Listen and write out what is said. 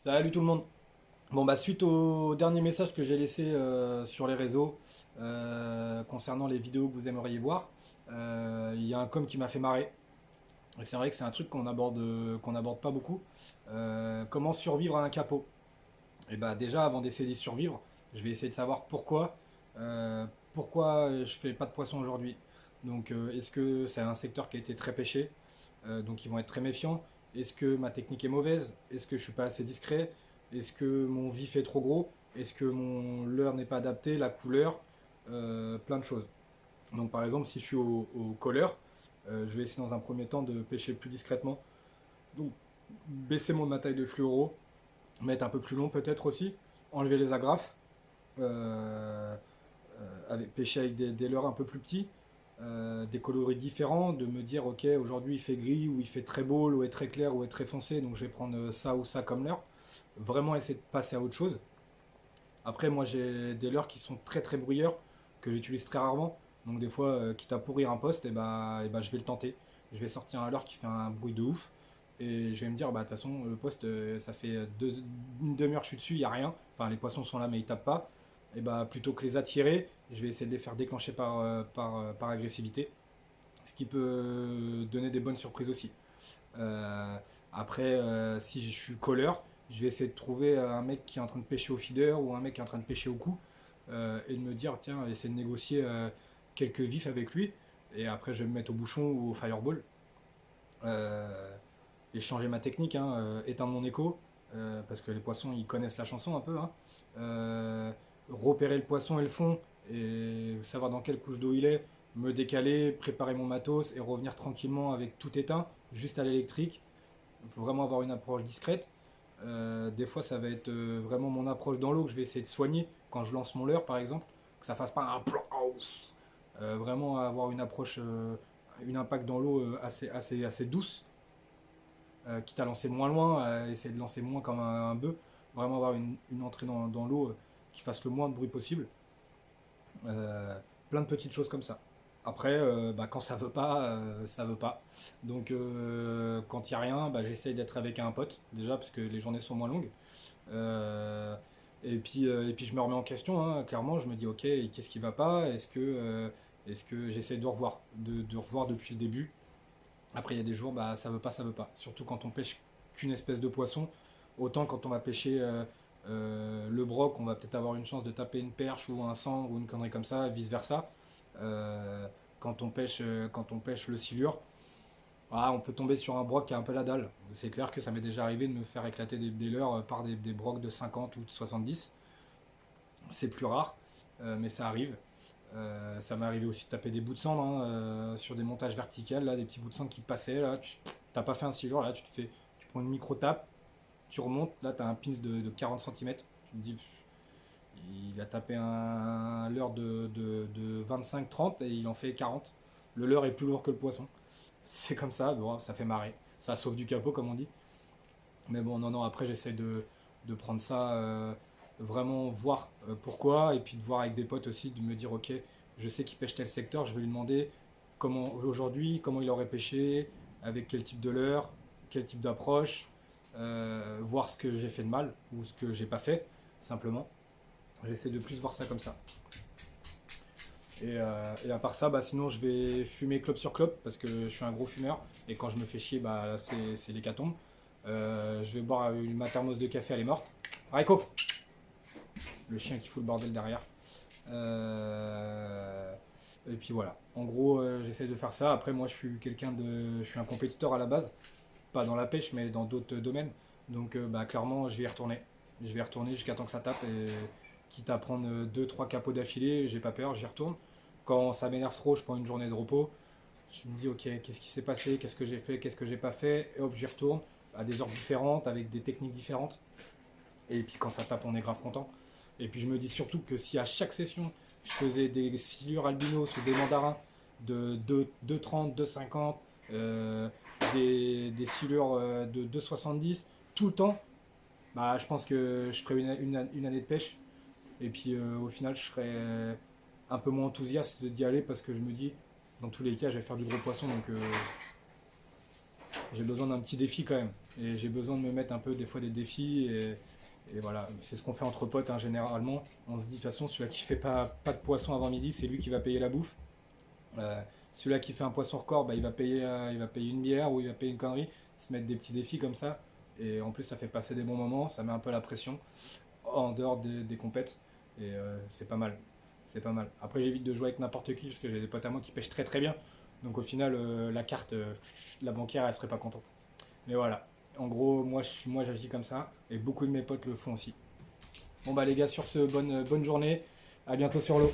Salut tout le monde. Bon bah suite au dernier message que j'ai laissé sur les réseaux concernant les vidéos que vous aimeriez voir, il y a un com qui m'a fait marrer. Et c'est vrai que c'est un truc qu'on aborde pas beaucoup. Comment survivre à un capot? Et bah déjà avant d'essayer d'y survivre, je vais essayer de savoir euh, pourquoi je fais pas de poisson aujourd'hui. Donc est-ce que c'est un secteur qui a été très pêché? Donc ils vont être très méfiants. Est-ce que ma technique est mauvaise? Est-ce que je suis pas assez discret? Est-ce que mon vif est trop gros? Est-ce que mon leurre n'est pas adapté? La couleur? Plein de choses. Donc par exemple, si je suis au colleur, je vais essayer dans un premier temps de pêcher plus discrètement. Donc baisser ma taille de fluoro, mettre un peu plus long peut-être aussi, enlever les agrafes, euh, pêcher avec des leurres un peu plus petits, des coloris différents, de me dire ok aujourd'hui il fait gris ou il fait très beau, l'eau est très claire ou est très foncée, donc je vais prendre ça ou ça comme leurre. Vraiment essayer de passer à autre chose. Après moi j'ai des leurres qui sont très très bruyeurs, que j'utilise très rarement, donc des fois quitte à pourrir un poste, et bah, je vais le tenter. Je vais sortir un leurre qui fait un bruit de ouf, et je vais me dire bah de toute façon le poste ça fait une demi-heure que je suis dessus, il n'y a rien, enfin les poissons sont là mais ils tapent pas, et bah plutôt que les attirer, je vais essayer de les faire déclencher par agressivité, ce qui peut donner des bonnes surprises aussi. Euh, Après, si je suis colleur, je vais essayer de trouver un mec qui est en train de pêcher au feeder ou un mec qui est en train de pêcher au coup, et de me dire tiens, essayer de négocier quelques vifs avec lui, et après je vais me mettre au bouchon ou au fireball. Euh, et changer ma technique, hein, éteindre mon écho, parce que les poissons ils connaissent la chanson un peu, hein. Euh, Repérer le poisson et le fond, et savoir dans quelle couche d'eau il est, me décaler, préparer mon matos et revenir tranquillement avec tout éteint, juste à l'électrique. Il faut vraiment avoir une approche discrète. Des fois, ça va être vraiment mon approche dans l'eau que je vais essayer de soigner quand je lance mon leurre, par exemple, que ça fasse pas un plan. Vraiment avoir une approche, une impact dans l'eau assez douce, quitte à lancer moins loin, essayer de lancer moins comme un bœuf, vraiment avoir une entrée dans l'eau qui fasse le moins de bruit possible. Euh, Plein de petites choses comme ça. Après, bah, quand ça veut pas, ça veut pas. Donc quand il n'y a rien, bah, j'essaye d'être avec un pote déjà parce que les journées sont moins longues. Euh, et puis je me remets en question, hein, clairement, je me dis ok, qu'est-ce qui va pas? Est-ce que j'essaie de revoir, de revoir depuis le début. Après, il y a des jours, bah, ça veut pas, ça veut pas. Surtout quand on pêche qu'une espèce de poisson. Autant quand on va pêcher le broc, on va peut-être avoir une chance de taper une perche ou un sangre ou une connerie comme ça, vice versa. Euh, quand on pêche le silure, ah, on peut tomber sur un broc qui a un peu la dalle. C'est clair que ça m'est déjà arrivé de me faire éclater des leurres par des brocs de 50 ou de 70. C'est plus rare, mais ça arrive. Ça m'est arrivé aussi de taper des bouts de cendre, hein, sur des montages verticales, là, des petits bouts de cendre qui passaient. Là, tu t'as pas fait un silure, là, tu prends une micro tape, tu remontes, là, tu as un pins de 40 centimètres. Tu te dis, il a tapé un leurre de 25-30 et il en fait 40. Le leurre est plus lourd que le poisson. C'est comme ça, bon, ça fait marrer. Ça sauve du capot, comme on dit. Mais bon, non, non, après, j'essaie de prendre ça, vraiment voir pourquoi, et puis de voir avec des potes aussi, de me dire, ok, je sais qu'il pêche tel secteur, je vais lui demander comment aujourd'hui, comment il aurait pêché, avec quel type de leurre, quel type d'approche, voir ce que j'ai fait de mal ou ce que j'ai pas fait, simplement. J'essaie de plus voir ça comme ça. Et à part ça, bah, sinon je vais fumer clope sur clope parce que je suis un gros fumeur et quand je me fais chier, bah, c'est l'hécatombe. Je vais boire ma thermos de café, elle est morte. Raiko, le chien qui fout le bordel derrière. Et puis voilà. En gros, j'essaie de faire ça. Après, moi, je suis un compétiteur à la base, pas dans la pêche, mais dans d'autres domaines. Donc, bah, clairement, je vais y retourner. Je vais y retourner jusqu'à temps que ça tape. Et quitte à prendre deux trois capots d'affilée, j'ai pas peur, j'y retourne. Quand ça m'énerve trop, je prends une journée de repos. Je me dis, ok, qu'est-ce qui s'est passé, qu'est-ce que j'ai fait, qu'est-ce que j'ai pas fait, et hop, j'y retourne à des heures différentes, avec des techniques différentes. Et puis quand ça tape, on est grave content. Et puis je me dis surtout que si à chaque session, je faisais des silures albinos ou des mandarins de 2,30, 2,50, des silures de 2,70 tout le temps, bah, je pense que je ferais une année de pêche. Et puis au final, je serais un peu moins enthousiaste d'y aller parce que je me dis, dans tous les cas, je vais faire du gros poisson. Donc j'ai besoin d'un petit défi quand même. Et j'ai besoin de me mettre un peu des fois des défis. Et voilà, c'est ce qu'on fait entre potes hein, généralement. On se dit de toute façon, celui-là qui fait pas de poisson avant midi, c'est lui qui va payer la bouffe. Euh, Celui-là qui fait un poisson record, bah, il va payer une bière ou il va payer une connerie. Se mettre des petits défis comme ça. Et en plus, ça fait passer des bons moments, ça met un peu la pression en dehors des compètes. Et c'est pas mal. C'est pas mal. Après, j'évite de jouer avec n'importe qui parce que j'ai des potes à moi qui pêchent très très bien. Donc au final, la carte, la banquière, elle serait pas contente. Mais voilà. En gros, moi j'agis comme ça. Et beaucoup de mes potes le font aussi. Bon bah les gars, sur ce, bonne journée. À bientôt sur l'eau.